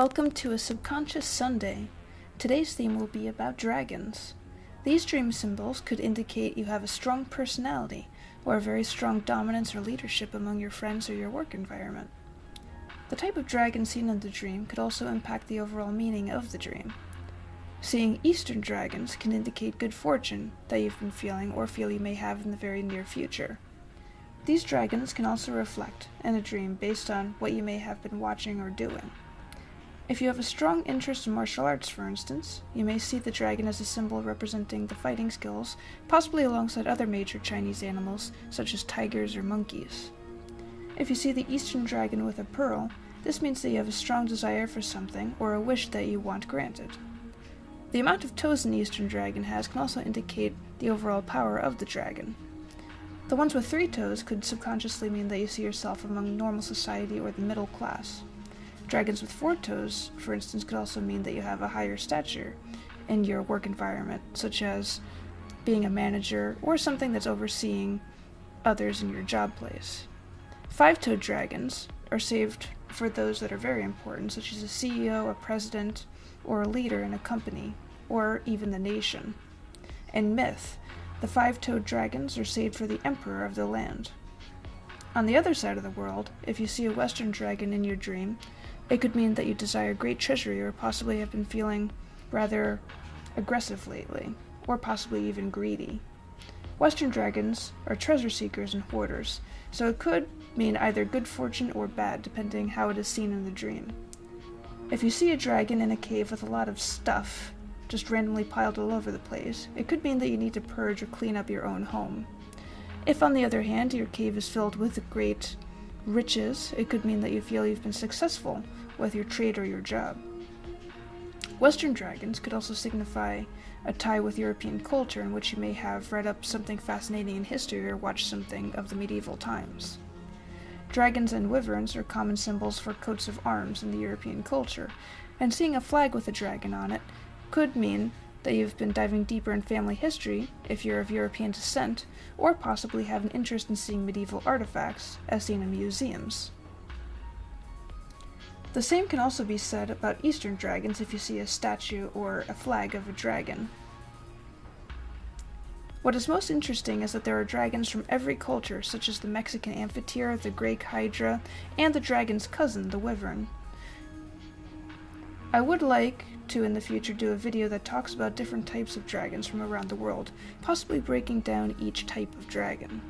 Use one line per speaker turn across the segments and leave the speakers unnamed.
Welcome to a Subconscious Sunday. Today's theme will be about dragons. These dream symbols could indicate you have a strong personality or a very strong dominance or leadership among your friends or your work environment. The type of dragon seen in the dream could also impact the overall meaning of the dream. Seeing Eastern dragons can indicate good fortune that you've been feeling or feel you may have in the very near future. These dragons can also reflect in a dream based on what you may have been watching or doing. If you have a strong interest in martial arts, for instance, you may see the dragon as a symbol representing the fighting skills, possibly alongside other major Chinese animals, such as tigers or monkeys. If you see the Eastern dragon with a pearl, this means that you have a strong desire for something or a wish that you want granted. The amount of toes an Eastern dragon has can also indicate the overall power of the dragon. The ones with 3 toes could subconsciously mean that you see yourself among normal society or the middle class. Dragons with 4 toes, for instance, could also mean that you have a higher stature in your work environment, such as being a manager or something that's overseeing others in your job place. 5-toed dragons are saved for those that are very important, such as a CEO, a president, or a leader in a company, or even the nation. In myth, the 5-toed dragons are saved for the emperor of the land. On the other side of the world, if you see a Western dragon in your dream, it could mean that you desire great treasury or possibly have been feeling rather aggressive lately, or possibly even greedy. Western dragons are treasure seekers and hoarders, so it could mean either good fortune or bad, depending how it is seen in the dream. If you see a dragon in a cave with a lot of stuff just randomly piled all over the place, it could mean that you need to purge or clean up your own home. If, on the other hand, your cave is filled with great riches, it could mean that you feel you've been successful with your trade or your job. Western dragons could also signify a tie with European culture in which you may have read up something fascinating in history or watched something of the medieval times. Dragons and wyverns are common symbols for coats of arms in the European culture, and seeing a flag with a dragon on it could mean that you've been diving deeper in family history, if you're of European descent, or possibly have an interest in seeing medieval artifacts, as seen in museums. The same can also be said about Eastern dragons if you see a statue or a flag of a dragon. What is most interesting is that there are dragons from every culture, such as the Mexican amphitheater, the Greek hydra, and the dragon's cousin, the wyvern. I would like to in the future do a video that talks about different types of dragons from around the world, possibly breaking down each type of dragon.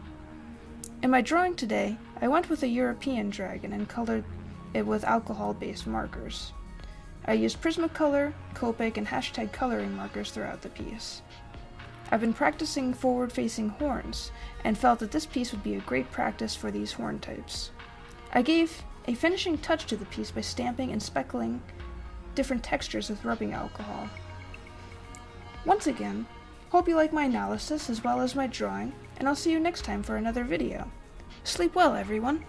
In my drawing today, I went with a European dragon and colored it with alcohol-based markers. I used Prismacolor, Copic, and hashtag coloring markers throughout the piece. I've been practicing forward-facing horns, and felt that this piece would be a great practice for these horn types. I gave a finishing touch to the piece by stamping and speckling different textures with rubbing alcohol. Once again, hope you like my analysis as well as my drawing, and I'll see you next time for another video. Sleep well, everyone!